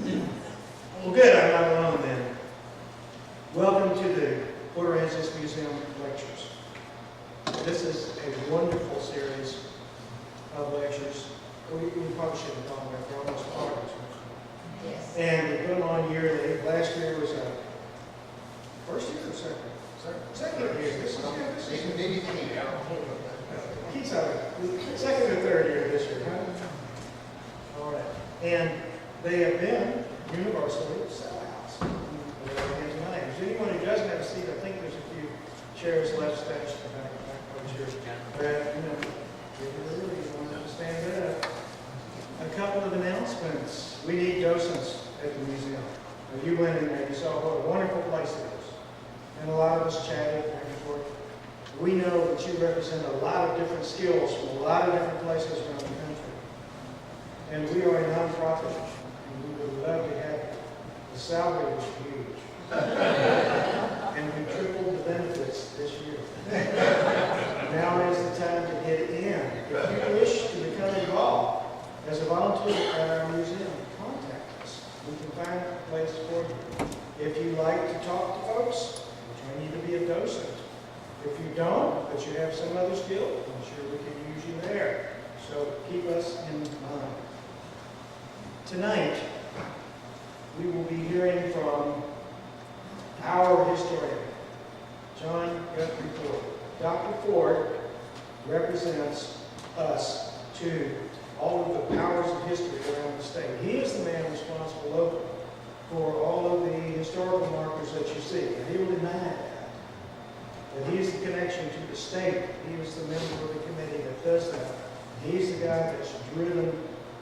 Well, good, I'm not alone then. Welcome to the Aransas Museum Lectures. This is a wonderful series of lectures. We probably should have gone back, we're almost August. Yes. And we put them on yearly. Last year was a first year or second? Second year. This is maybe keeps out. Second or third year this year, huh? All right. And they have been universally sellouts. Does anyone who doesn't have a seat, I think there's a few chairs left stashed in the back here. But, you really want to stand there. A couple of announcements. We need docents at the museum. If you went in there, you saw what a wonderful place it is. And a lot of us chatted back and forth. We know that you represent a lot of different skills from a lot of different places around the country. And we are a nonprofit, and we would love to have you. The salary is huge. And we tripled the benefits this year. Now is the time to get in. If you wish to become involved as a volunteer at our museum, contact us. We can find a place for you. If you like to talk to folks, we train you to be a docent. If you don't, but you have some other skill, I'm sure we can use you there. So keep us in mind. Tonight, we will be hearing from our historian, John Guthrie Ford. Dr. Ford represents us to all of the powers of history around the state. He is the man responsible locally for all of the historical markers that you see. And he will deny that. But he's the connection to the state. He was the member of the committee that does that. He's the guy that's driven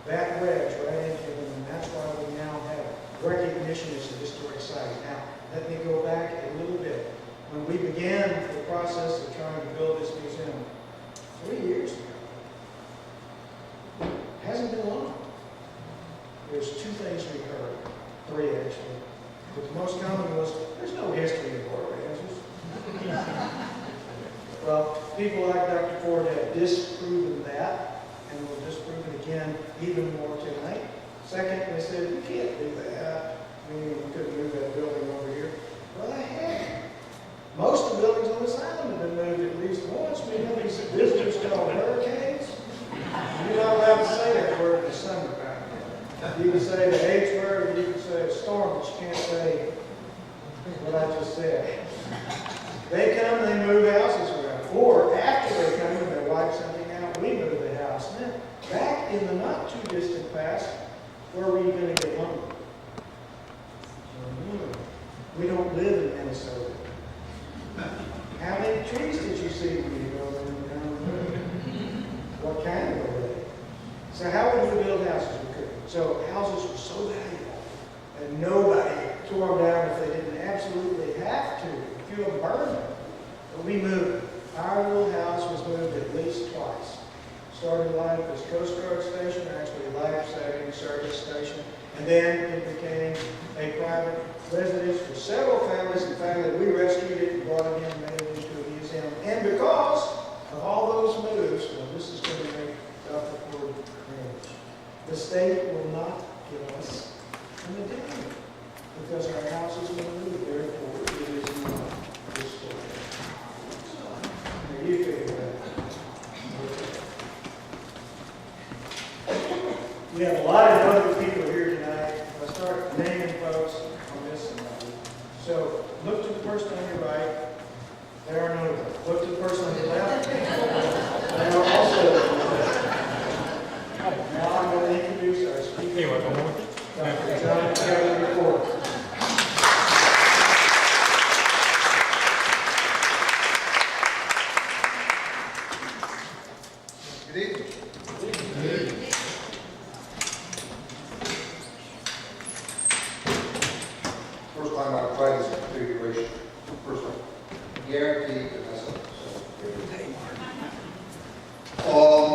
that wedge right into them, and that's why we now have recognition as a historic site. Now, let me go back a little bit. When we began the process of trying to build this museum 3 years ago, it hasn't been long. There's two things we heard, three actually. But the most common was, there's no history of Aransas. Well, people like Dr. Ford have disproven that, and will disprove it again even more tonight. Second, they said, you can't do that. I mean, we couldn't move that building over here. Well, I have. Most of the buildings on this island have been moved at least once. We have these visitors called hurricanes. You're not allowed to say that word in the summer. You can say the H word, you can say a storm, but you can't say what I just said. They come and they move houses around. Or after they come and they wipe something out, we move the house. Now, back in the not too distant past, where were you going to get lumber? We don't live in Minnesota. How many trees did you see when you go down the road? What kind of array? So how would we build houses? We couldn't. So houses were so valuable that nobody tore them down if they didn't absolutely have to. If you would burn them. But we moved. Our little house was moved at least twice. Started life as Coast Guard station, actually life-saving service station. And then it became a private residence for several families. In fact, we rescued it and brought it in and made it into a museum. And because of all those moves, well, this is going to make Dr. Ford cringe. The state will not give us an addendum because our house is moved. Therefore, it is not restored. Now, you figure that out. We have a lot of other people here tonight. I'll start naming folks on this and that. So look to the person on your right. There are none of them. Look to the person on your left. There are also now I'm going to introduce our speaker, Dr. John Guthrie Ford. Good evening. First time I've tried this configuration. First time. Guaranteed to mess up.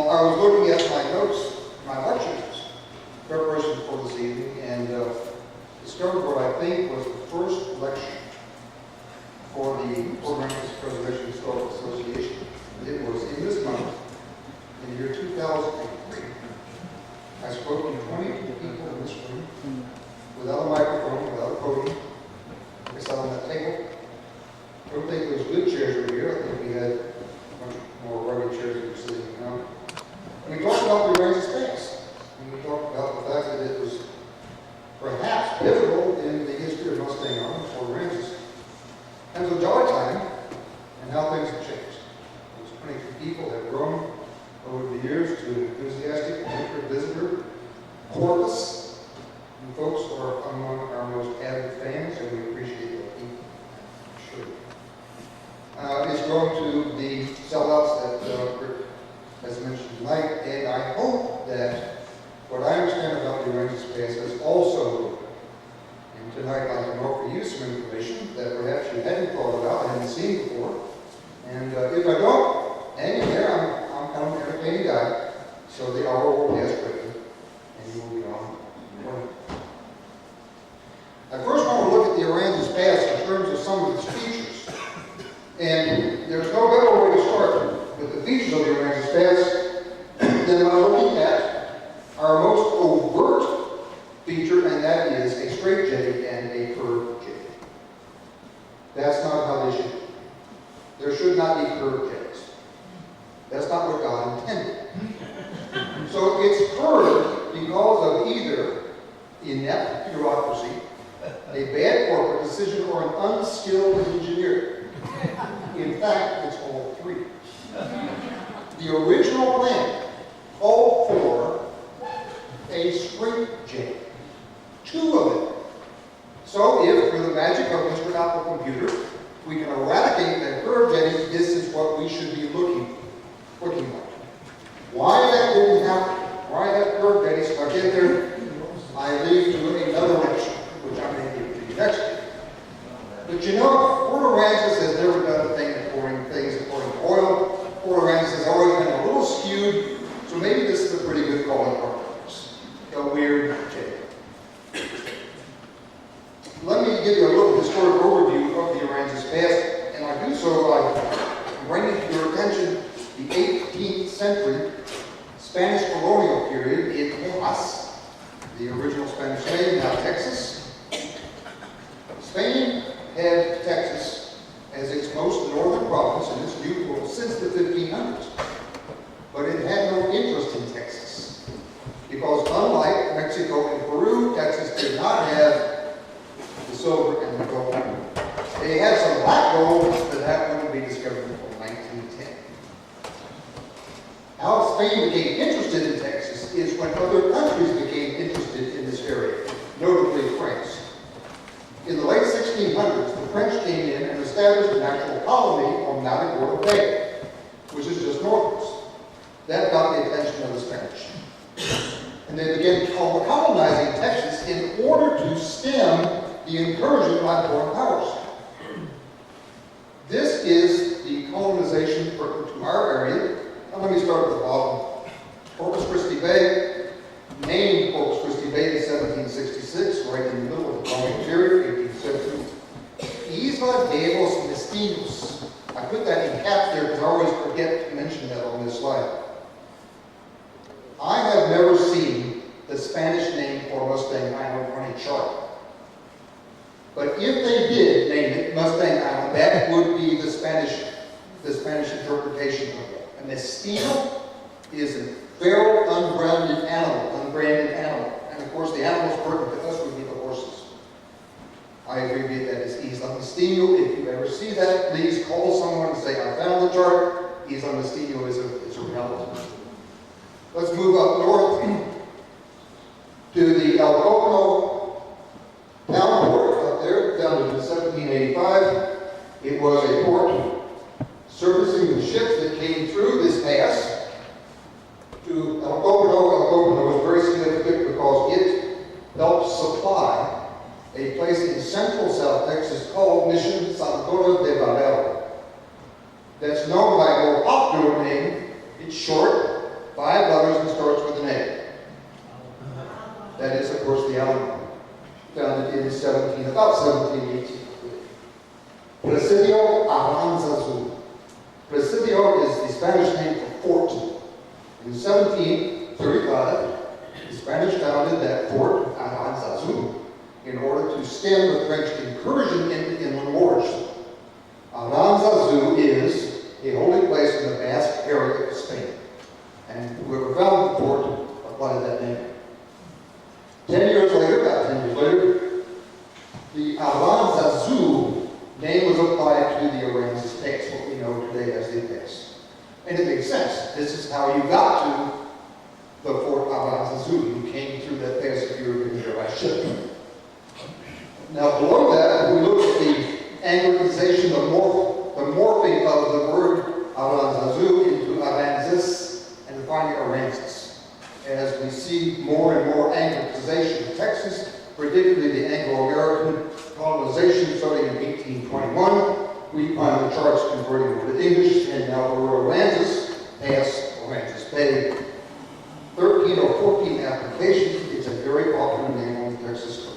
I was looking at my notes, my lecture notes, preparation for this evening, and discovered what I think was the first lecture for the Aransas Preservation Historical Association. It was in this month, in the year 2003. I spoke to 22 people in this room with without a microphone, without a podium. I sat on that table. I don't think there was good chairs over here. I think we had a bunch more rugged chairs that were sitting around. And we talked about the Aransas space. And we talked about the fact that it was perhaps pivotal in the history of Mustang Army for Aransas. And it was a jolly time, and how things have changed. Those 22 people have grown over the years to enthusiastic visitor corpus. And folks are among our most avid fans, and we appreciate that people. Sure. It's grown to the sellouts that Rick has mentioned tonight, and I hope that what I understand about the Aransas space is also, and tonight I can offer you some information that perhaps you hadn't thought about, hadn't seen before. And if I don't, hang in there, I'm kind of an entertaining guy, so the hour will pass quickly, and you will be on. I first want to look at the Aransas past in terms of some of its features. And there's no better way to start with the features of the Aransas past than by looking at our most overt feature, and that is a straight jetty and a curved jetty. That's not how they should be. There should not be curved jetties. That's not what God intended. So it's curved because of either inept bureaucracy, a bad corporate decision, or an unskilled engineer. In fact, it's all three. The original plan called for a straight jetty, 2 of them. So if, through the magic of Mr. Apple Computer, we can eradicate that curved jetty, this is what we should be looking like. Why that didn't happen, why that curved jetty stuck in there, I leave to another lecture, which I'm going to give to you next week. But you know, Fort Aransas has never done a thing according to oil. Fort Aransas has always been a little skewed, so maybe this is a pretty good calling card for us. A weird jetty. Let me give you a little historic overview of the Aransas past, and I do so by bringing to your attention the 18th century Spanish colonial period in Texas, the original Spanish name, now Texas. Spain had Texas as its most northern province in its new world since the 1500s, but it had no interest in Texas because, unlike Mexico and Peru, Texas did not have the silver and the gold. They had some black gold, but that wouldn't be discovered until 1910. How Spain became interested in Texas is when other countries became interested in this area, notably France. In the late 1600s, the French came in and established an actual colony on Matagorda Bay, which is just north of us. That got the attention of the Spanish. And they began colonizing Texas in order to stem the incursion by foreign powers. This is the colonization pertinent to our area. Now let me start at the bottom. Corpus Christi Bay, named Corpus Christi Bay in 1766, right in the middle of the colonial period, 1817. Isla de los Mestinos. I put that in caps there because I always forget to mention that on this slide. I have never seen the Spanish name for Mustang Island on a chart. But if they did name it Mustang Island, that would be the Spanish interpretation of it. A mestino is a feral, unbranded animal. And of course, the animals pertinent to us would be the horses. I abbreviate that as Isla Mestino. If you ever see that, please call someone and say, I found the chart. Isla Mestino is a reality. Let's move up north to the El Pocono town port up there, founded in 1785. It was a port servicing the ships that came through this pass to El Pocono. El Pocono was very significant because it helped supply a place in central South Texas called Mission San Antonio de Valero. That's known by a more popular name. It's short, 5 letters, and starts with an A. That is, of course, the Alamo, founded in about 1718. Presidio Aransas. Presidio is the Spanish name for fort. In 1735, the Spanish founded that fort, Aransas. stem the French incursion into inland waters. Aransas is a holy place in the Basque area of Spain, and whoever founded the fort applied that name. 10 years later, about 10 years later, the Aransas name was applied to the Aransas Pass, what we know today as the Pass. And it makes sense. This is how you got to the Fort Aransas. You came through that pass if you were in here by ship. Now below that, we look at the Anglicization, the morphing of the word Aransas into Aransas, and finally Aransas. As we see more and more Anglicization of Texas, particularly the Anglo-American colonization starting in 1821, we find the charts converting over to English, and now the word Aransas Pass, Aransas Bay. 13 or 14 applications. It's a very popular name on the Texas coast.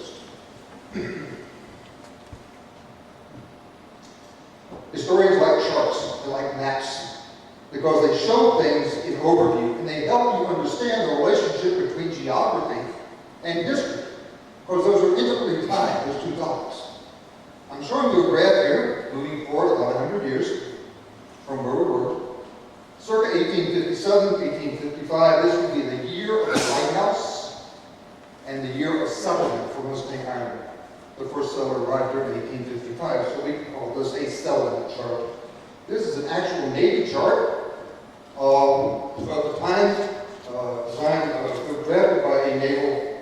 Historians like charts, they like maps, because they show things in overview, and they help you understand the relationship between geography and history, because those are intimately tied, those two topics. I'm showing you a graph here, moving forward about 100 years from where we were. Circa 1857, 1855, this would be the year of the lighthouse and the year of settlement for Mustang Island. The first settler arrived here in 1855, so we call this a settlement chart. This is an actual Navy chart of the time, designed, drafted by a naval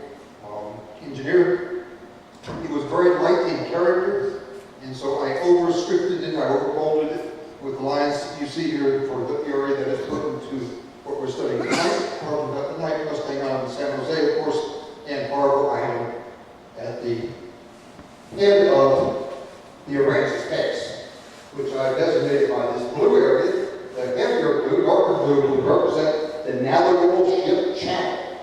engineer. It was very light in character, and so I over-scripted it, I over-bolded it with lines you see here for the area that is put into what we're studying tonight. Tarpon at the night, Mustang Island, San Jose, of course, and Harbor Island at the head of the Aransas Pass, which I've designated by this blue area. The heavier blue, darker blue, would represent the navigable ship channel.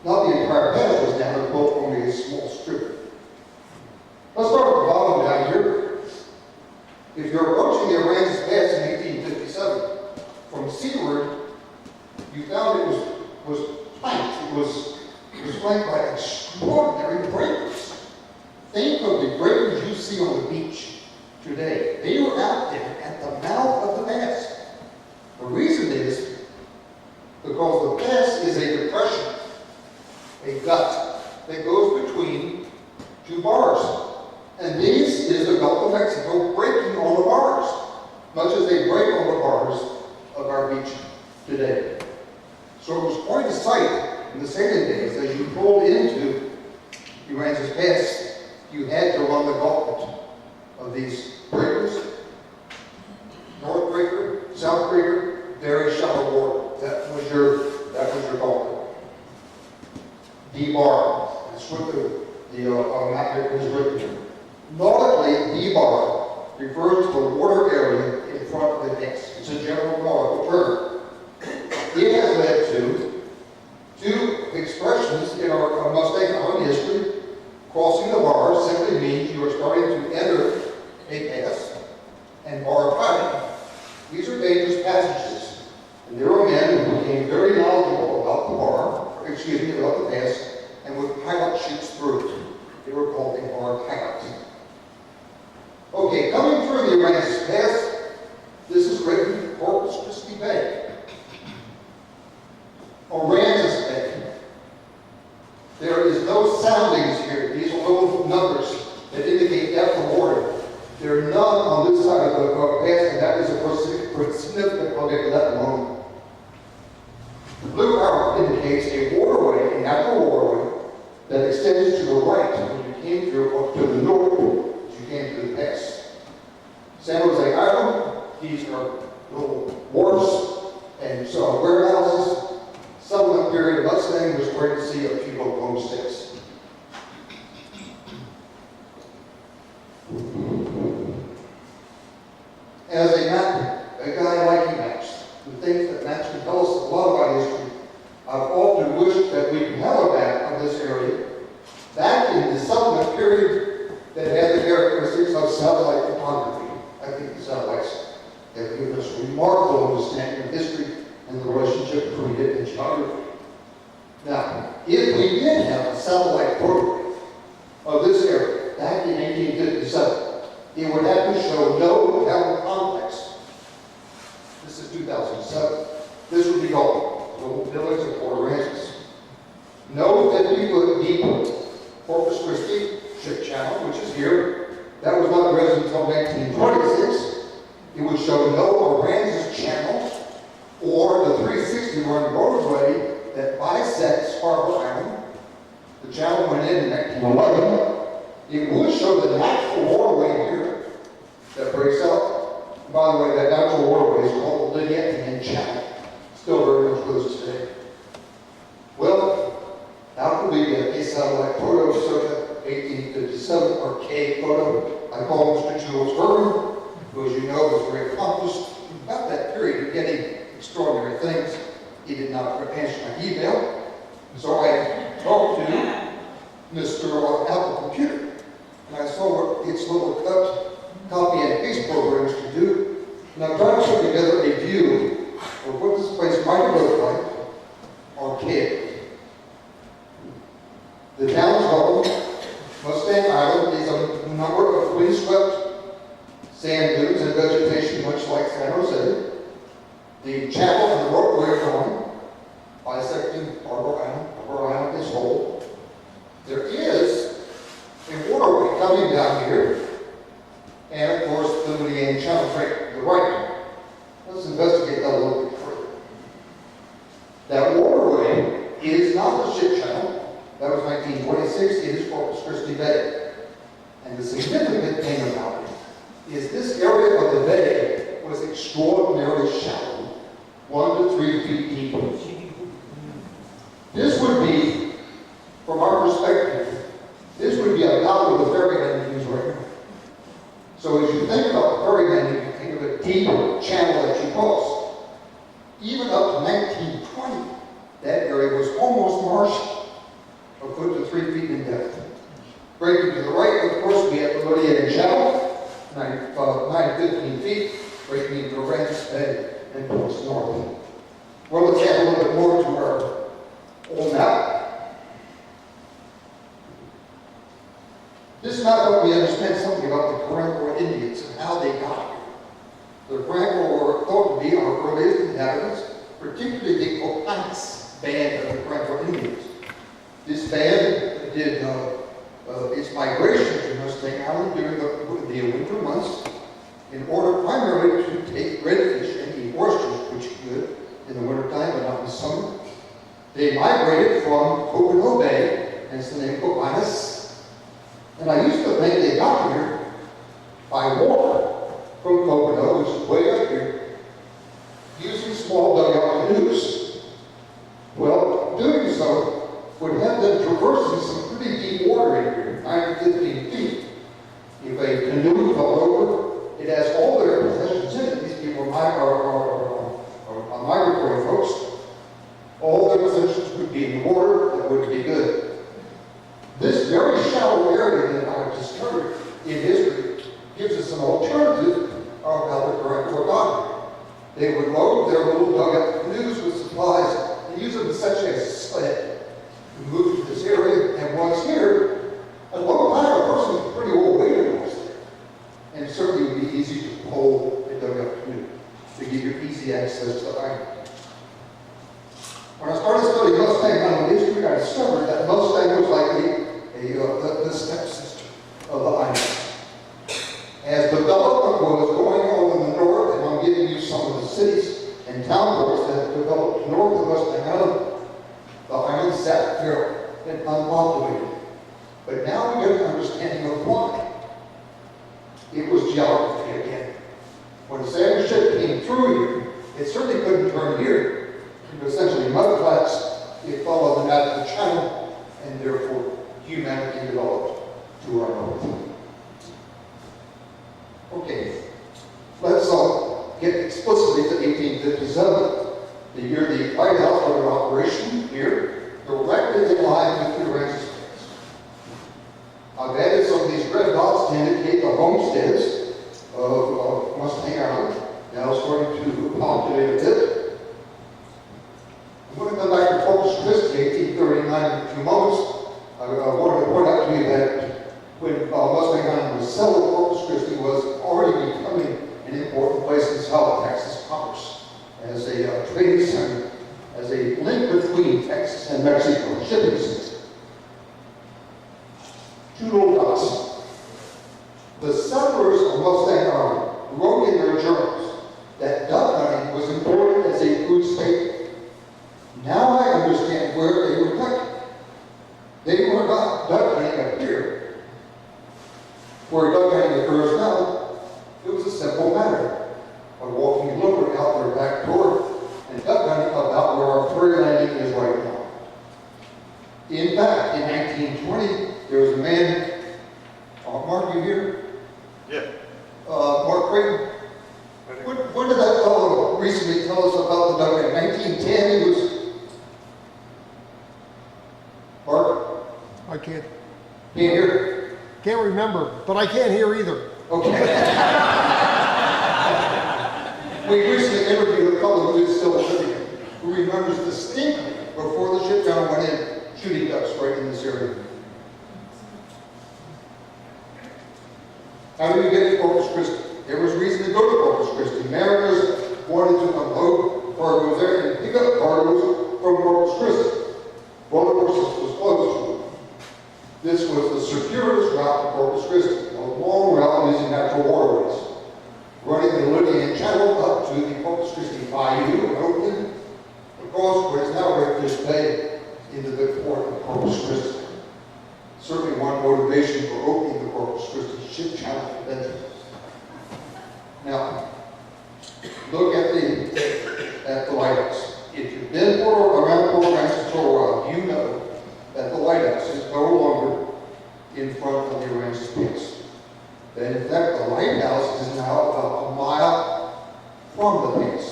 Not the entire pass was navigable, only a small strip. Let's start at the bottom down here. If you're approaching the Aransas Pass in 1857, from seaward, you found it was flanked. It was flanked by extraordinary breakers. Think of the breakers you see on the beach today. They were out there at the mouth of the pass. The reason is because the pass is a depression, a gut, that goes between two bars. And this is the Gulf of Mexico breaking on the bars, much as they break on the bars of our beach today. So it was quite a sight in the sailing days. As you pulled into the Aransas Pass, you had to run the gauntlet of these breakers. North breaker, south breaker, very shallow water. That was your gauntlet. D-bar, that's what the map is written here. Nautically, D-bar refers to the water area in front of the pass. It's a general nautical term. It has led to two expressions in our Mustang Island history. Crossing the bar simply means you are starting to enter a pass, and bar fighting. These are dangerous passages. And there were men who became very knowledgeable about the pass, and would pilot ships through it. They were called a bar pilot. Okay, coming through the Aransas Pass, this is written Corpus Christi Bay. Aransas Bay. There is no soundings here. These are little numbers that indicate depth of water. There are none on this side of the pass, and that is a significant project at that moment. The blue arrow indicates a waterway, a natural waterway, that extends to the right when you came through, or to the north as you came through the pass. San Jose Island, these are little wharfs and some warehouses. Settlement period, Mustang was where to see a few little homesteads. As a guy liking maps, who thinks that maps can tell us a lot about history, I've often wished that we could have a map of this area back in the settlement period that had the characteristics of satellite photography. I think the satellites have given us a remarkable understanding of history and the relationship between it and geography. Now, if we did have a satellite photograph of this area back it would have to show no town complex. This is 2007. This would be gone. The buildings of Port Aransas. No 50-foot deep Corpus Christi ship channel, which is here. That was not resident until 1926. It would show no Aransas channel or the 360-run roadway that bisects Harbor Island. The channel went in 1911. It would show the natural waterway here that breaks out. By the way, that natural waterway is called the Lydian Channel. Still very much with us today. Well, how could we get a satellite photo circa 1857 archaic photo? I call Mr. Jules Irvin, who, as you know, was very accomplished about that period of getting extraordinary things. He did not answer my email, so I talked to Mr. Apple Computer, and I saw what its little copy and paste programs could do, and I'm trying to put together a view of what this place might look like archaic. The town's home, Mustang Island, is a number of windswept sand dunes and vegetation much like San Jose. The channel and the roadway are gone, bisecting Harbor Island. Harbor Island is whole. There is a waterway coming down here, and of course the Lydian Channel right to the right. Let's investigate that a little bit further. That waterway is not the ship channel. That was 1926. It is Corpus Christi Bay. And the significant thing about it is this area of the bay was extraordinarily shallow, 1 to 3 feet deep. This would be, from our perspective, this would be about where the ferry landing is right now. So as you think about the ferry landing, you think of a deep channel that you cross. Even up to 1920, that area was almost marshy, a foot to 3 feet in depth. Breaking to the right, of course, we have the Lydian Channel, 9 to 15 feet, breaking into Aransas Bay and towards north. Well, let's add a little bit more to our old map. This map helps me understand something about the Aransas Indians and how they got here. The Aransas were thought to be our earliest inhabitants, particularly the Ocanas band of the Aransas Indians. This band did its migration to Mustang Island during the winter months in order primarily to take redfish and eat oysters, which is good in the wintertime but not in the summer. They migrated from Coconut Bay, hence the name Ocanas. And I used to think they got here by water from Coconut, which is way up here, using small dugout canoes. Well, doing so would have them traversing some pretty deep water in here, 9 to 15 feet. If a canoe fell over, it has all their possessions in it. These people are migratory folks. All their possessions would be in the water. That would be good. This very shallow area that I've discovered in history gives us an alternative of how the correct were got here. They would load their little dugout canoes with supplies and use them essentially as a sled. We moved to this area, and once here, a low tide person with pretty old weight was there. And it certainly would be easy to pull a dugout canoe to give you easy access to the island. When I started studying Mustang Island history, I discovered that Mustang was likely the stepsister of the island. As development was going on in the north, and I'm giving you some of the cities and town boards that have developed north of Mustang Island, the island sat there and unpopulated. But now we get an understanding of why. It was geography again. When the sand ship came through here, it certainly couldn't turn here. It was essentially mud flats. It followed the natural channel, and therefore humanity developed to our north. Okay, let's get explicitly to 1857, the year the lighthouse went in operation here, directly in line with the Aransas place. I've added some of these red dots to indicate the homesteads of Mustang Island, now starting to populate a bit. I'm going to come back to Corpus Christi, 1839, in a few moments. I wanted to point out to you that when Mustang Island was settled, Corpus Corpus Christi was already becoming an important place in South Texas commerce as a trading center, as a link between Texas and Mexico, shipping system. Two little dots. The settlers of Mustang Island wrote in their journals that duck hunting was important as a food staple. Now I understand where they were ducking. They were not duck hunting up here, where duck hunting occurs now. It was a simple matter of walking lumber out their back door and duck hunting about where our ferry landing is right now. In fact, in 1920, there was a man, Mark, you here? Yeah. Mark Creighton. What did that fellow recently tell us about the duck hunting? 1910, he was, Mark? I can't Hear? remember, but I can't hear either. Okay. We recently interviewed a fellow who is still living, who remembers distinctly before the shipyard went in shooting ducks right in this area. How do you get to Corpus Christi? There was reason to go to Corpus Christi. Mariners wanted to unload cargoes there and pick up cargoes from Corpus Christi. Well, of course, this was closed. This was the circuitous route to Corpus Christi, a long route using natural waterways, running the Lydian Channel up to the Corpus Christi Bayou and Oakland, across what is now Redfish Bay into the port of Corpus Christi. Certainly one motivation for opening the Corpus Christi ship channel event. Now, look at the lighthouse. If you've been around Port Aransas for a while, you know that the lighthouse is no longer in front of the Aransas Pass. That in fact, the lighthouse is now about a mile from the pass.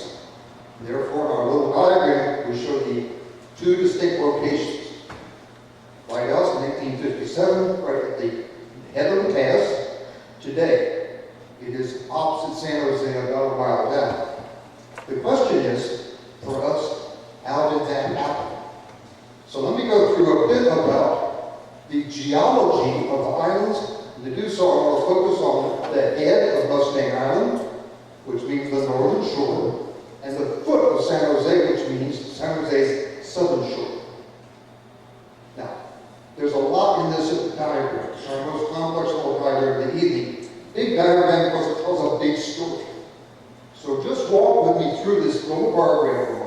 Therefore, in our little diagram, we show the two distinct locations. Lighthouse in 1857, right at the head of the pass. Today, it is opposite San Jose, about a mile down. The question is, for us, how did that happen? So let me go through a bit about the geology of the islands. And to do so, I want to focus on the head of Mustang Island, which means the northern shore, and the foot of San Jose, which means San Jose's southern shore. Now, there's a lot in this diagram. It's our most complex little diagram of the evening. Big diagram because it tells a big story. So just walk with me through this little bar graph.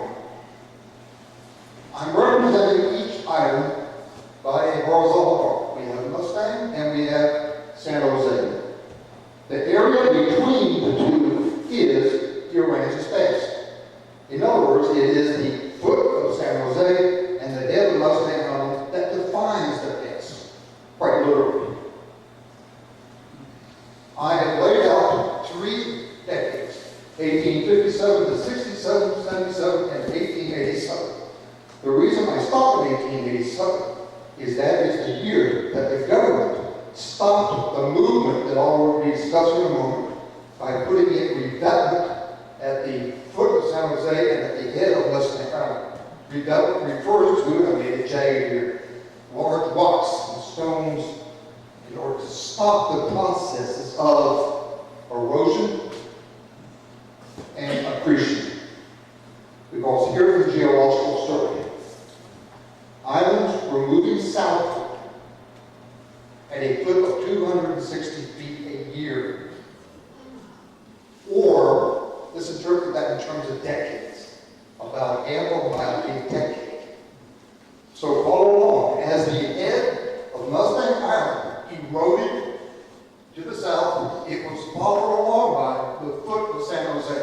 I'm representing each island by a horizontal bar. We have Mustang and we have San Jose. The area between the two is the Aransas Pass. In other words, it is the foot of San Jose and the head of Mustang Island that defines the pass, quite literally. I have laid out 3 decades, 1857 to 67, 77, and 1887. The reason I stopped in 1887 is that is the year that the government stopped the movement that I'll discuss in a moment by putting in revetment at the foot of San Jose and at the head of Mustang Island. Revetment refers to, I made it jagged here, large rocks and stones in order to stop the processes of erosion and accretion. Because here's the geological story. Islands were moving southward at a clip of 260 feet a year. Or, let's interpret that in terms of decades. About half a mile a decade. So follow along. As the head of Mustang Island eroded to the south, it was followed along by the foot of San Jose.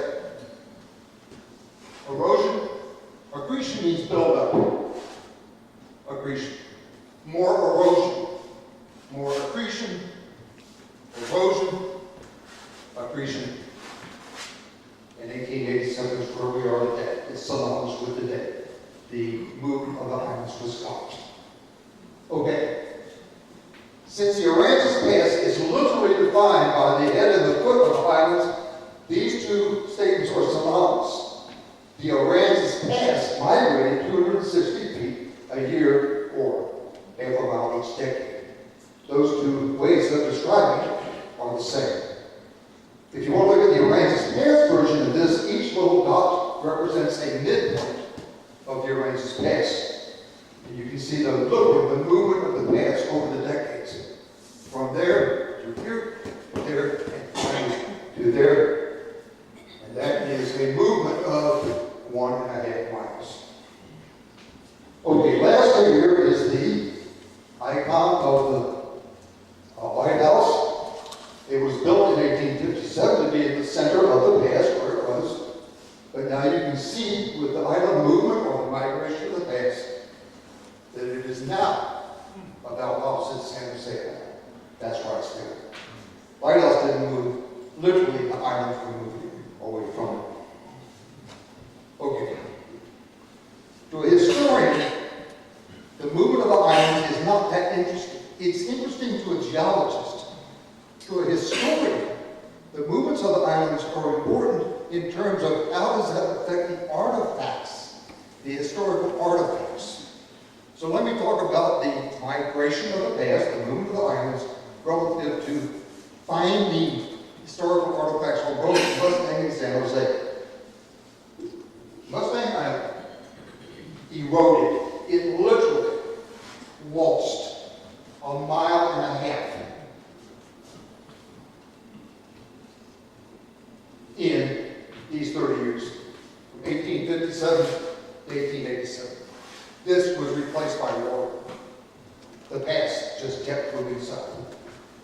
Erosion, accretion means buildup. Accretion. More erosion. More accretion. Erosion. Accretion. In 1887 is where we are today. It's synonymous with today. The movement of the islands was stopped. Okay. Since the Aransas Pass is literally defined by the head and the foot of the islands, these two statements are synonymous. The Aransas Pass migrated 260 feet a year or half a mile each decade. Those two ways of describing it are the same. If you want to look at the Aransas Pass version of this, each little dot represents a midpoint of the Aransas Pass. And you can see the movement of the pass over the decades. From there to here, there, and finally to there. And that is a movement of 1.5 miles. Okay, last here is the icon of the White House. It was built in 1857 to be in the center of the pass where it was. But now you can see with the island movement or the migration of the pass that it is now about opposite San Jose. That's why it's there. White House didn't move, literally the islands were moving away from it. Okay. To a historian, the movement of the islands is not that interesting. It's interesting to a geologist. To a historian, the movements of the islands are important in terms of how does that affect the artifacts, the historical artifacts. So let me talk about the migration of the past, the movement of the islands, relative to finding historical artifacts on both Mustang and San Jose. Mustang Island eroded. It literally waltzed 1.5 miles in these 30 years, from 1857 to 1887. This was replaced by water. The pass just kept moving south.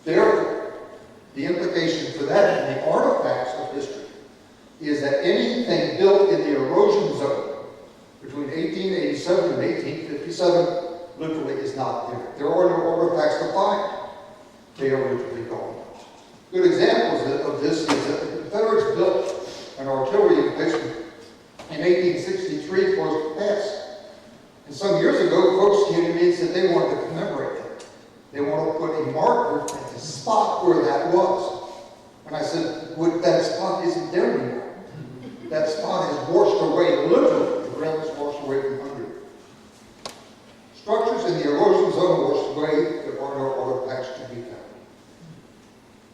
Therefore, the implication for that and the artifacts of history is that anything built in the erosion zone between 1887 and 1857 literally is not there. There are no artifacts to find. They are literally gone. Good examples of this is that the Confederates built an artillery emplacement in 1863 close to the pass. And some years ago, folks came to me and said they wanted to commemorate that. They wanted to put a marker at the spot where that was. And I said, that spot isn't there anymore. That spot is washed away, literally. The ground is washed away from under it. Structures in the erosion zone are washed away. There are no artifacts to be found.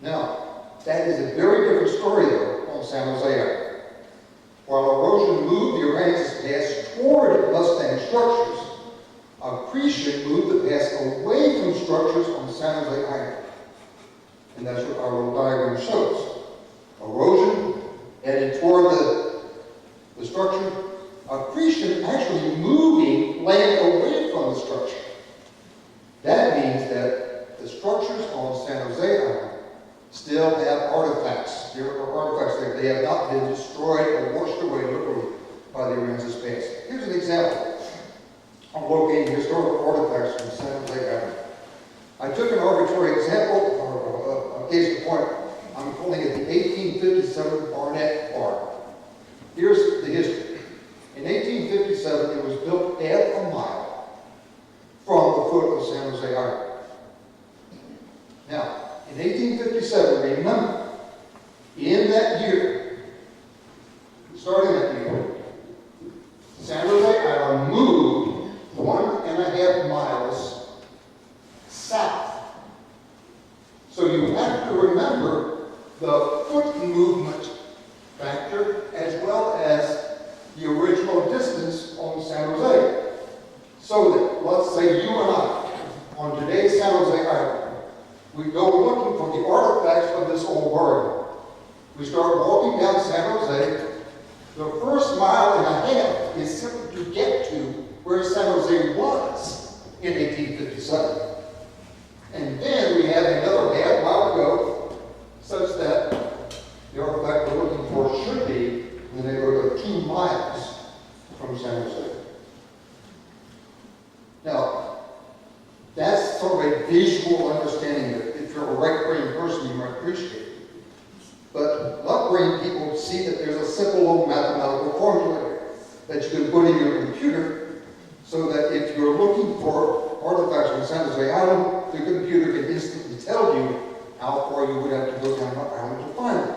Now, that is a very different story, though, on San Jose Island. While erosion moved the Aransas Pass toward Mustang structures, accretion moved the pass away from structures on San Jose Island. And that's what our little diagram shows. Erosion headed toward the structure, accretion actually moving land away from the structure. That means that the structures on San Jose Island still have artifacts. There are artifacts there. They have not been destroyed or washed away literally by the Aransas Pass. Here's an example of locating historical artifacts from San Jose Island. I took an arbitrary example, or a case in point. I'm calling it the 1857 Barnett Bar. Here's the history. In 1857, it was built 1/2 mile from the foot of San Jose Island. Now, in 1857, remember, in that year, starting that year, San Jose Island moved 1.5 miles south. So you have to remember the foot movement factor as well as the original distance on San Jose. So that, let's say you and I, on today's San Jose Island, we go looking for the artifacts of this old burg. We start walking down San Jose. The first 1.5 miles is simply to get to where San Jose was in 1857. And then we have another 1/2 mile to go, such that the artifact we're looking for should be in the neighborhood of 2 miles from San Jose. Now, that's sort of a visual understanding that if you're a right-brain person, you might appreciate it. But left-brain people see that there's a simple little mathematical formula here that you can put in your computer so that if you're looking for artifacts on San Jose Island, the computer can instantly tell you how far you would have to go down the island to find them.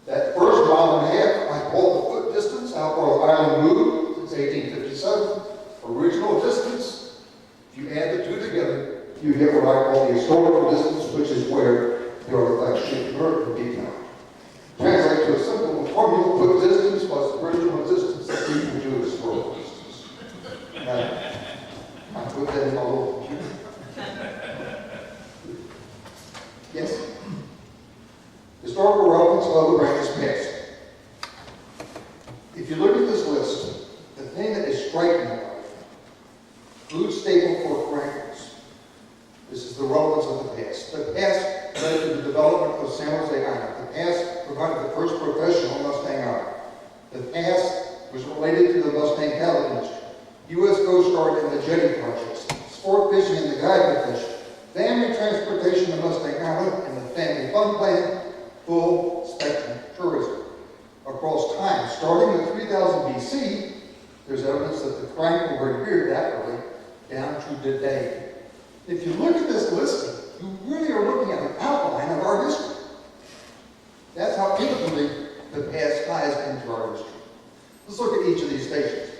That first 1.5 miles, I call the foot distance, how far the island moved since 1857. Original distance, if you add the two together, you get what I call the historical distance, which is where the artifact should convert to be found. Translate to a simple formula, put distance plus the original distance is equal to historical distance. I put that in my little computer. Yes? Historical relevance of the branches past. If you look at this list, the thing that is striking about it, food staple for Aransas. This is the relevance of the past. The past led to the development of San Jose Island. The past provided the first professional Mustang Island. The past was related to the Mustang cattle industry, U.S. Coast Guard and the Jetty projects, sport fishing and the guide profession, family transportation to Mustang Island, and the family fun plan, full spectrum tourism. Across time, starting with 3000 BC, there's evidence that the crank were reared that early down to today. If you look at this listing, you really are looking at an outline of our history. That's how intimately the past ties into our history. Let's look at each of these stations.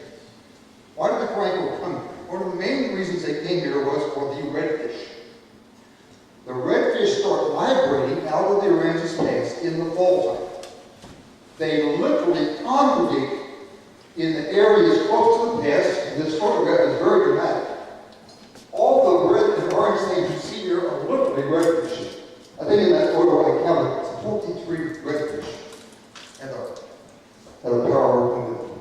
Why did the crank come here? One of the main reasons they came here was for the redfish. The redfish start migrating out of the Aransas Pass in the fall time. They literally congregate in the areas close to the pass, and this photograph is very dramatic. All the red and orange things you see here are literally redfish. I think in that photo I counted 43 redfish at a power window.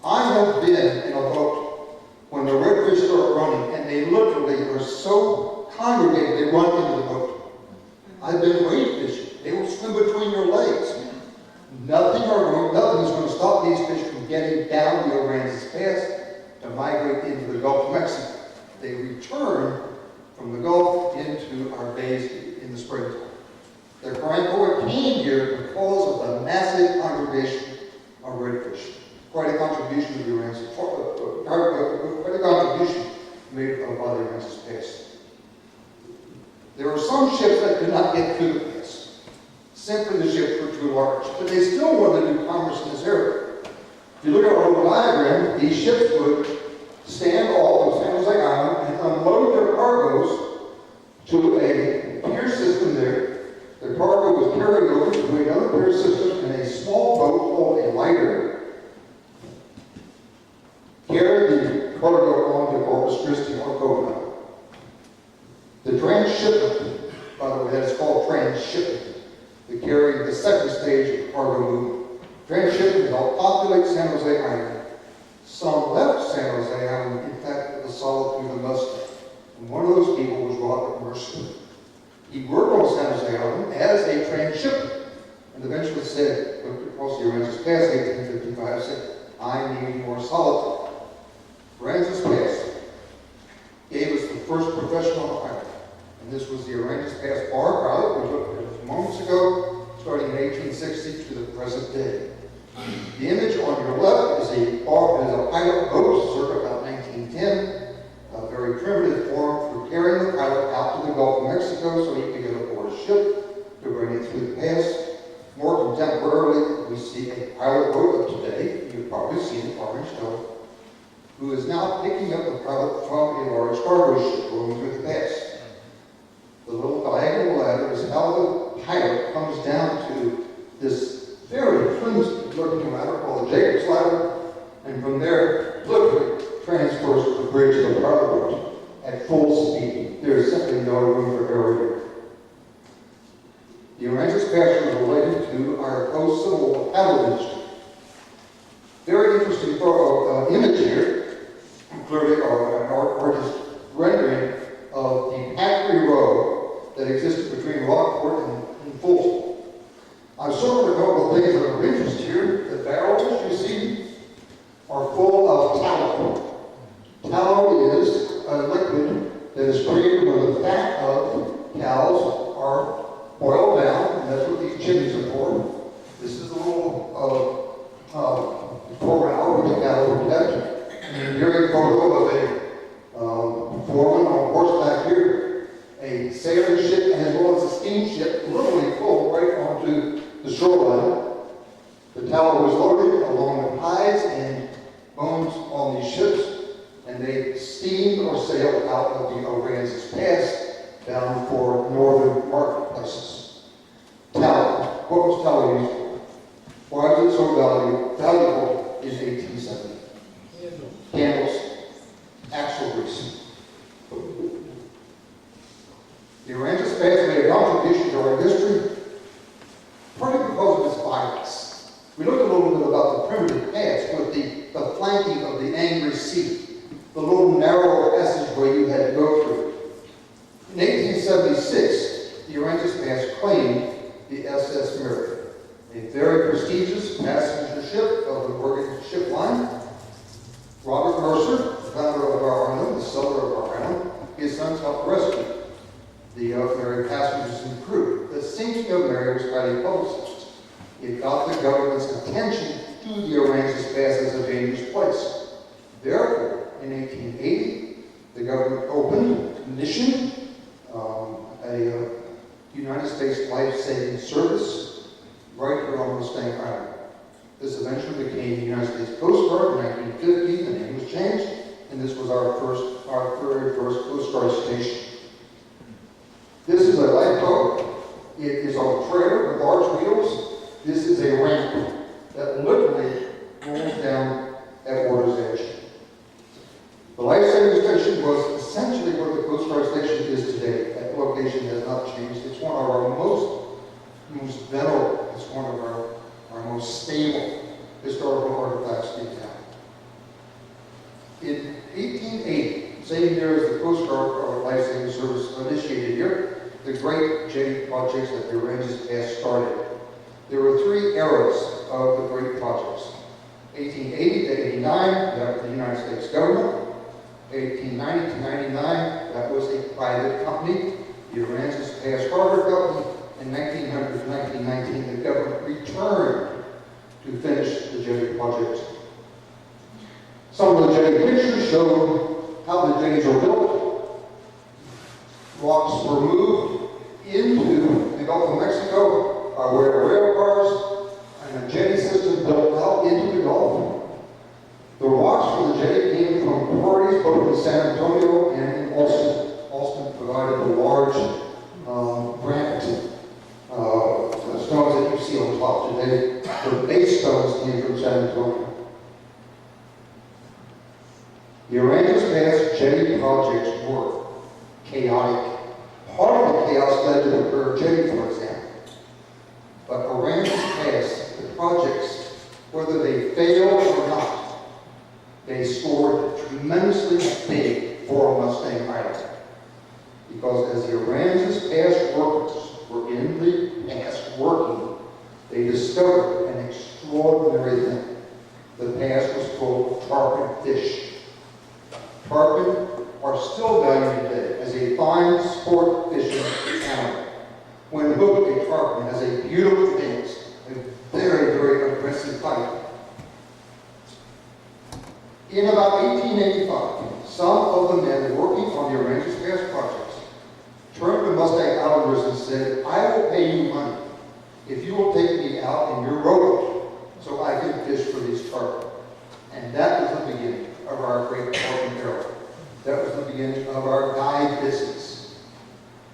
I have been in a boat when the redfish start running, and they literally are so congregated they run into the boat. I've been wave fishing. They will swim between your legs. Nothing is going to stop these fish from getting down the Aransas Pass to migrate into the Gulf of Mexico. They return from the Gulf into our bays in the springtime. The crank came here because of the massive congregation of redfish. Quite a contribution to the Aransas, quite a contribution made by the Aransas Pass. There are some ships that could not get through the pass. Simply the ships were too large, but they still wanted to do commerce in this area. If you look at our little diagram, these ships would stand off of San Jose Island and unload their cargoes to a pier system there. Their cargo was carried over to another pier system in a small boat called a lighter, carried the cargo on to Corpus Christi or Coconut. The transshipment, by the way, that is called transshipment, to carry the second stage of cargo movement. Transshipment helped populate San Jose Island. Some left San Jose Island, in fact, it was solid through the Mustang. And one of those people was Robert Mercer. He worked on San Jose Island as a transshipment, and eventually said, looked across the Aransas Pass, 1855, said, I need more solitude. Aransas Pass gave us the first professional pilot, and this was the Aransas Pass bar pilot we looked at a few moments ago, starting in 1860 to the present day. The image on your left is a pilot boat, circa about 1910, a very primitive form for carrying the pilot out to the Gulf of Mexico so he could get aboard a ship to bring it through the pass. More contemporarily, we see a pilot boat of today, you've probably seen it, orange color, who is now picking up the pilot from a large cargo ship going through the pass. The little diagonal ladder is how the pilot comes down to this very flimsy-looking ladder called the Jacob's Ladder, and from there, literally transfers to the bridge of the pilot boat at full speed. There is simply no room for error here. The Aransas Pass was related to our post-civil cattle industry. Very interesting image here, clearly an artist rendering of the Packard Road that existed between Rockport and Folsom. I've circled a couple of things that are of interest here. The barrels you see are full of tallow. Tallow is a liquid that is created when the fat of cows are boiled down, and that's what these chimneys are for. This is a little corral where the cattle were kept. And here's a photo of a foreman on horseback here, a sailing ship as well as a steamship, literally full right onto the shoreline. The tallow was loaded along with hides and bones on these ships, and they steamed or sailed out of the Aransas Pass down for northern marketplaces. The Aransas Pass made a contribution to our history, partly because of its violence. We looked a little bit about the primitive paths with the flanking of the angry sea, the little narrow passageway you had to go through. In 1876, the Aransas Pass claimed the SS Mary, a very prestigious passenger ship of the Oregon Ship Line. Robert Mercer, the founder of our island, the seller of our island, his sons helped rescue the Mary passengers and crew. The sinking of Mary was highly publicized. It got the government's attention to the Aransas Pass as a dangerous place. Therefore, in 1880, the government opened, commissioned a United States life-saving service right here on Mustang Island. This eventually became the United States Coast Guard in 1950. The name was changed, and this was our very first Coast Guard station. This is a lifeboat. It is on a trailer with large wheels. This is a ramp that literally rolls down at water's edge. The life-saving station was essentially where the Coast Guard station is today. That location has not changed. It's one of our most venerable, it's one of our most stable historical artifacts in town. In 1880, same year as the Coast Guard life-saving service initiated here, the great Jetty projects that the Aransas Pass started. There were three eras of the great projects. 1880 to 89, that was the United States government. 1890 to 99, that was a private company, the Aransas Pass Harbor Company. In 1900 to 1919, the government returned to finish the Jetty project. Some of the Jetty pictures show how the jetties are built. Rocks were moved into the Gulf of Mexico by way of rail cars, and a jetty system built out into the Gulf. The rocks for the jetty came from quarries both in San Antonio and in Austin. Austin provided the large granite stones that you see on top today. The base stones came from San Antonio. The Aransas Pass jetty projects were chaotic. Part of the chaos led to the curved jetty, for example. But Aransas Pass, the projects, whether they failed or not, they scored tremendously big for Mustang Island. Because as the Aransas Pass workers were in the pass working, they discovered an extraordinary thing. The pass was full of tarpon fish. Tarpon are still valued today as a fine sport fishing animal. When hooked, a tarpon has a beautiful dance, a very, very aggressive fight. In about 1885, some of the men working on the Aransas Pass projects turned to Mustang Islanders and said, "I will pay you money if you will take me out in your rowboat so I can fish for these tarpon." And that was the beginning of our great tarpon era. That was the beginning of our guide business.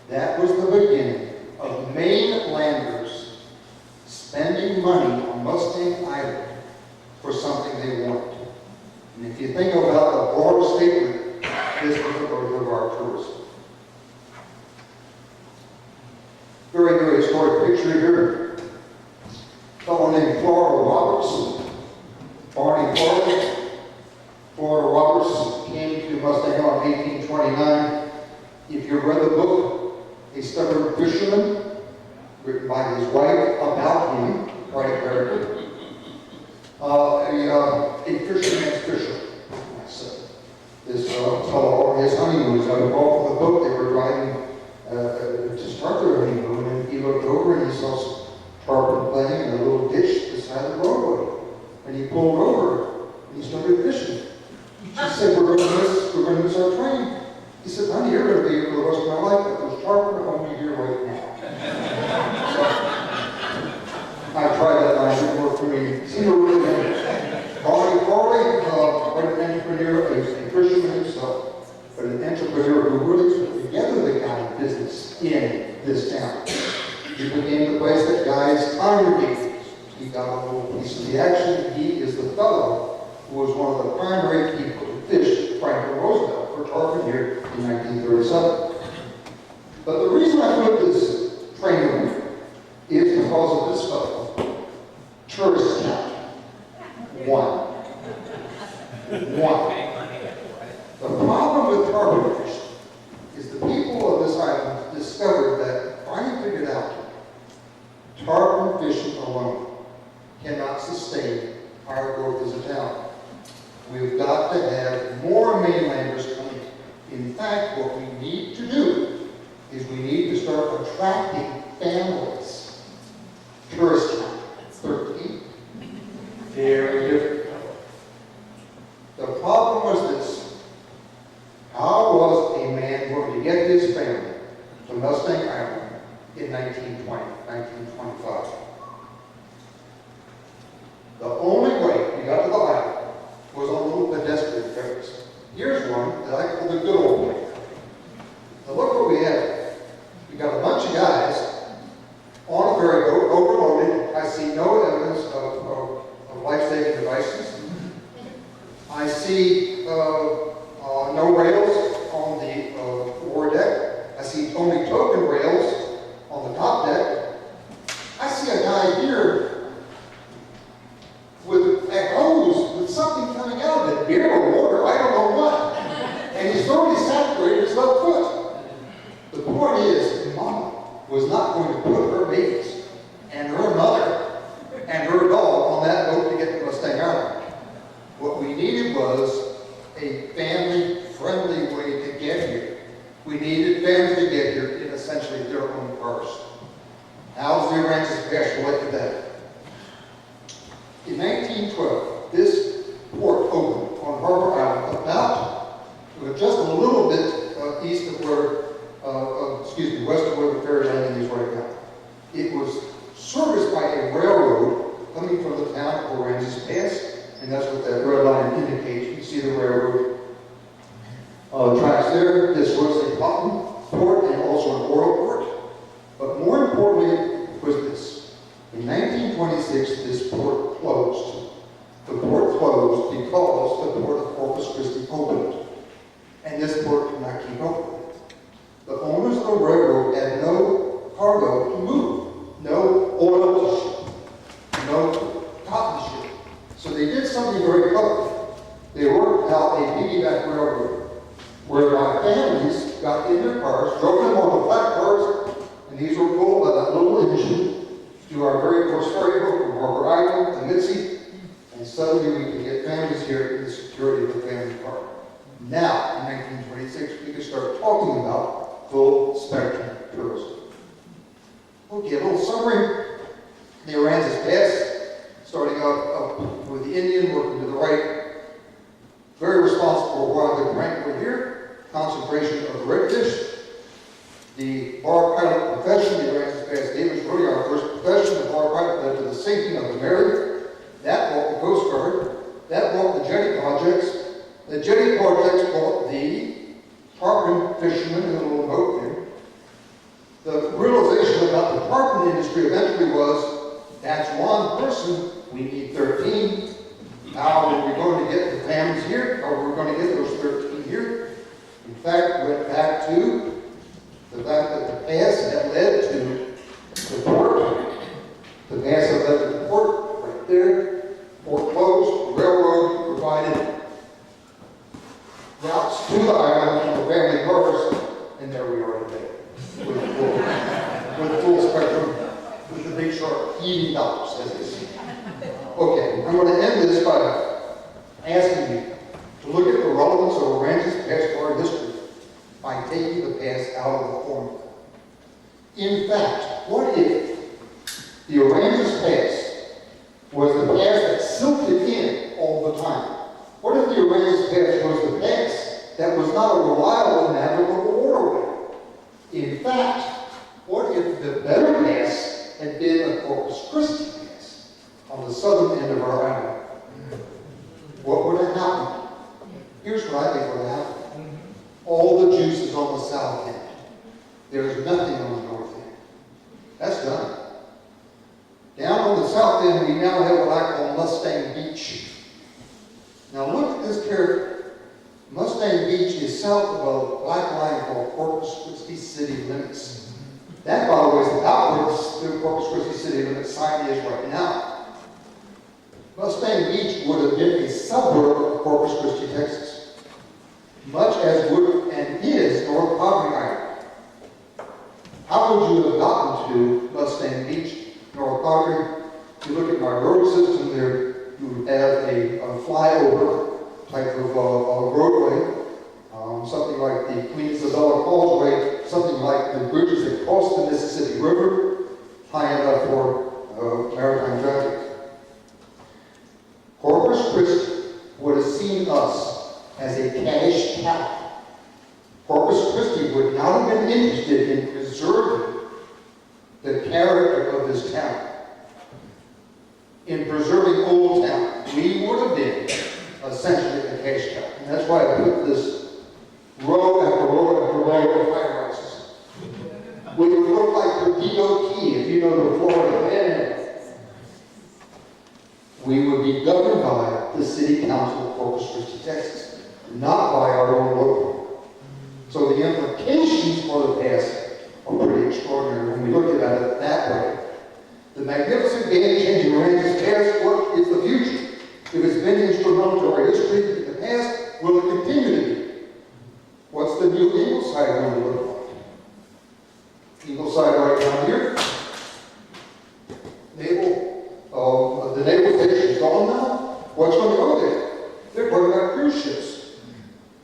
That was the beginning of mainlanders spending money on Mustang Island for something they wanted. And if you think about the broader statement, this was the birth of our tourism. Very, very historic picture here. A fellow named Florida Roberts, Barney Florida. Florida Roberts came to Mustang Island in 1829. If you read the book, A Stubborn Fisherman, written by his wife about him, quite a character. A fisherman's fisher. This fellow, his honeymoon was out of all the boat. They were driving to start their honeymoon, and he looked over and he saw some tarpon playing in a little ditch beside the roadway. And he pulled over and he started fishing. She said, we're going to miss our train. He said, honey, you're going to be here for the rest of my life, but there's tarpon only here right now. I tried that line, it didn't work for me. See what really Barney Farley, quite an entrepreneur, a fisherman himself, but an entrepreneur who really put together the guide business in this town. He became the place that guides congregated. He got a little piece of the action. He is the fellow who was one of the primary people who fished Franklin Roosevelt for tarpon here in 1937. But the reason I put this trailer is because of this fellow. Tourist count. One. The problem with tarpon fishing is the people of this island discovered that, finally figured out, tarpon fishing alone cannot sustain our growth as a town. We've got to have more mainlanders coming. In fact, what we need to do is we need to start attracting families. Tourist count, 13. Very different. The problem was this. How was a man going to get his family to Mustang Island in 1920, 1925? The only way we got to the island was on little pedestrian ferries. Here's one that I call the good old way. Now look what we have. We got a bunch of guys on a ferry boat, overloaded. I see no evidence of life-saving devices. I see no rails on the forward deck. I see only token rails on the top deck. I see a guy here with a hose with something coming out of it, beer or water, I don't know what. And he's totally saturated his left foot. The point is, Mama was not going to put her babies and her mother and her dog on that boat to get to Mustang Island. What we needed was a family-friendly way to get here. We needed families to get here in essentially their own cars. How's the Aransas Pass relate to that? In 1912, this port opened on Harbor Island about, just a little bit east of where, west of where the ferry landing is right now. It was serviced by a railroad coming from the town of Aransas Pass, and that's what that red line indicates. You see the railroad tracks there. This was a cotton port and also an oil port. But more importantly was this. In 1926, this port closed. The port closed because the port of Corpus Christi opened. And this port could not keep up with it. The owners of the railroad had no cargo to move, no oil to ship, no cotton to ship. So they did something very clever. They worked out a piggyback railroad whereby families got in their cars, drove them on the flat cars, and these were pulled by that little engine to our very first ferry boat from Harbor Island to Mitzi, and suddenly we could get families here in the security of the family car. Now, in 1926, we could start talking about full spectrum tourism. Okay, a little summary. The Aransas Pass, starting out with the Indian, working to the right. Very responsible for wildlife rank over here. Concentration of the redfish. The bar pilot profession, the Aransas Pass gave us really our first profession. The bar pilot led to the sinking of the Mary. That brought the Coast Guard. That brought the Jetty projects. The Jetty projects brought the tarpon fishermen in the little boat there. The realization about the tarpon industry eventually was, that's one person, we need 13. How are we going to get the families here? How are we going to get those 13 here? In fact, we went back to the fact that the pass had led to the port. The pass had led to the port, right there. Port closed, railroad provided routes to the island for family cars, and there we are today. With full spectrum, with the big shark eating dollars, as they say. Okay, I'm going to end this by asking you to look at the relevance of Aransas Pass to our history by taking the pass out of the formula. In fact, what if the Aransas Pass was the pass that silted in all the time? What if the Aransas Pass was the pass that was not a reliable navigable waterway? In fact, what if the better pass had been a Corpus Christi pass on the southern end of our island? What would have happened? Here's what I think would have happened. All the juice is on the south end. There's nothing on the north end. That's done. Down on the south end, we now have what I call Mustang Beach. Now look at this carefully. Mustang Beach is south of black line called Corpus Christi city limits. That, by the way, is about where the Corpus Christi city limits sign is right now. Mustang Beach would have been a suburb of Corpus Christi, Texas, much as would and is North Poverty Island. How would you have gotten to Mustang Beach, North Poverty? If you look at my road system there, you would have a flyover type of roadway, something like the Queen Isabella Causeway, something like the bridges that cross the Mississippi River, high enough for maritime traffic. Corpus Christi would have seen us as a cash cow. Corpus Christi would not have been interested in preserving the character of this town. In preserving Old Town, we would have been essentially a cash cow. And that's why I put this row after row after row of high-rises. We would look like the DOT, if you know the Florida Panhandle. We would be governed by the City Council of Corpus Christi, Texas, not by our own local. So the implications for the past are pretty extraordinary when we look at it that way. The magnificent game-changing Aransas past, what is the future? If it's been instrumental to our history in the past, will it continue to be? What's the new Ingleside going to look like? Ingleside right down here. The naval station is gone now. What's going to go there? They're talking about cruise ships.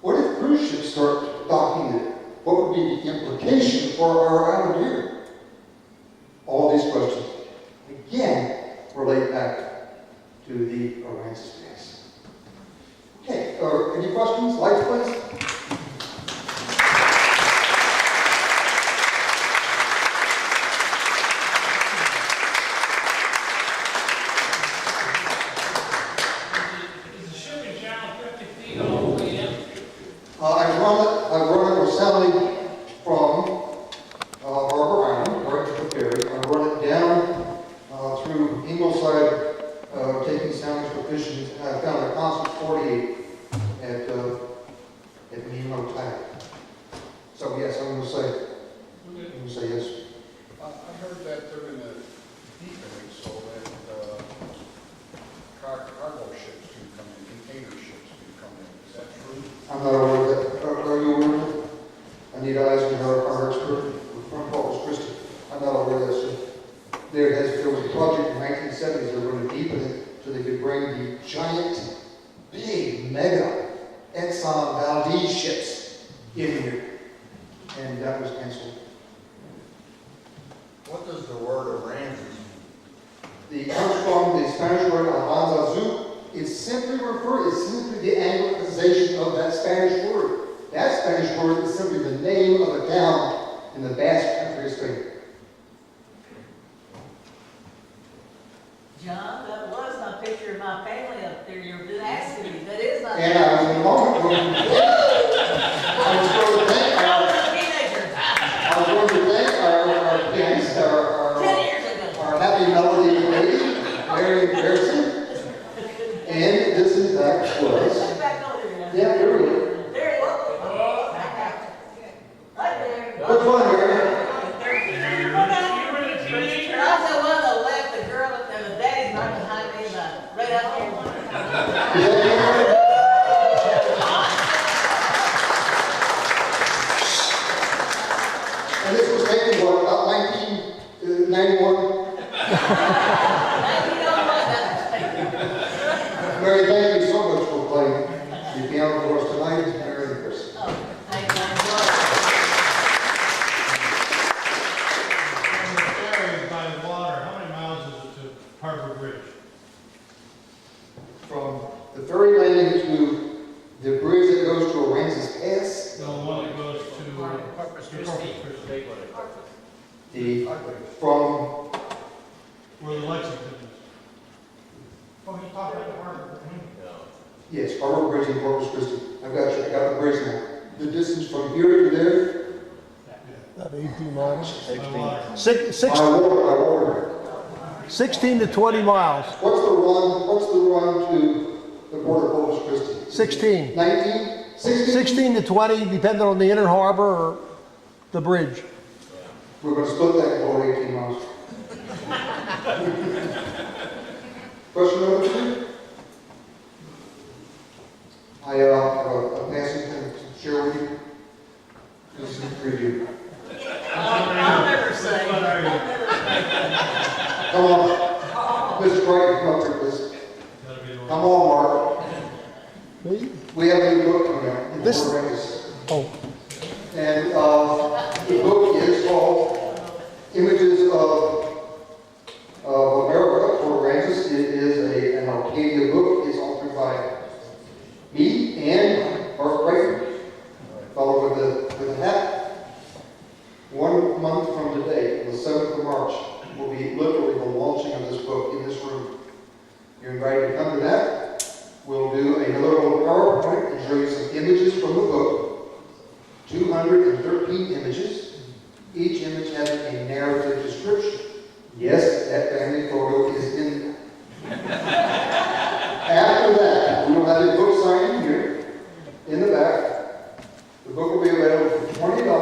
What if cruise ships start docking there? What would be the implication for our island here? All these questions, again, relate back to the Aransas Pass. Okay, any questions? Lights, please? I've run it with sounding from Harbor Island, right to the ferry. I run it down through Ingleside, taking soundings for fishing. I found a constant 48 at Nemo Tide. So yes, I'm going to say yes. I heard that they're going to deepen it so that cargo ships can come in, container ships can come in. Is that true? I'm not aware of that. Are you aware of that? I need eyes on our expert from Corpus Christi. I'm not aware of that. So there was a project in the 1970s. They were going to deepen it so they could bring the giant, big, mega Exxon Valdez ships in here. And that was canceled. What does the word Aransas mean? The comes from the Spanish word Aransas. It's simply the Anglicization of that Spanish word. That Spanish word is simply the name of a town in the Basque Country of Spain. John, that was my picture of my family up there. You're asking me. That is my And I was in a moment going to thank our pianist, our 10 years ago. our happy melody lady, Mary Harrison. And this in fact was, yeah, here we go. There it is. Right there. Which one, Mary? And also one on the left, the girl, and the daddy's right behind me, right out there. Is that you, Mary? And this was taken, what, about 1991? Mary, thank you so much for playing the piano for us tonight. Mary and Chris. Oh, thank you very much. From the ferry by the water, how many miles is it to Harbor Bridge? From the ferry landing to the bridge that goes to Aransas Pass, No, the one that goes to Corpus to Christi. from where the Lexington is. Oh, he's talking about the harbor. yes, Harbor Bridge in Corpus Christi. I got the bridge now. The distance from here to there, About 18 miles. By water. I water. 16 to 20 miles. What's the run to the port of Corpus Christi? 16. 19? 16 to 20, depending on the inner harbor or the bridge. We're gonna split that for 18 months. Question number 2? I have a passing thing to share with you. This is a preview. I'll never say. What are you? Come on. Mr. Bright, come up here, please. Gotta be the one. Come on, Mark. Me? We have a new book coming out. in This- Fort Ranges. Oh, And the book is called Images of America, Fort Aransas. It is an Arcadia book. It's authored by me and Mark Brighton, fellow with the hat. 1 month from today, on the 7th of March, will be literally the launching of this book in this room. You're invited to come to that. We'll do another little PowerPoint and show you some images from the book. 213 images. Each image has a narrative description. Yes, that family photo is in there. After that, we will have a book signing here in the back. The book will be available for $20.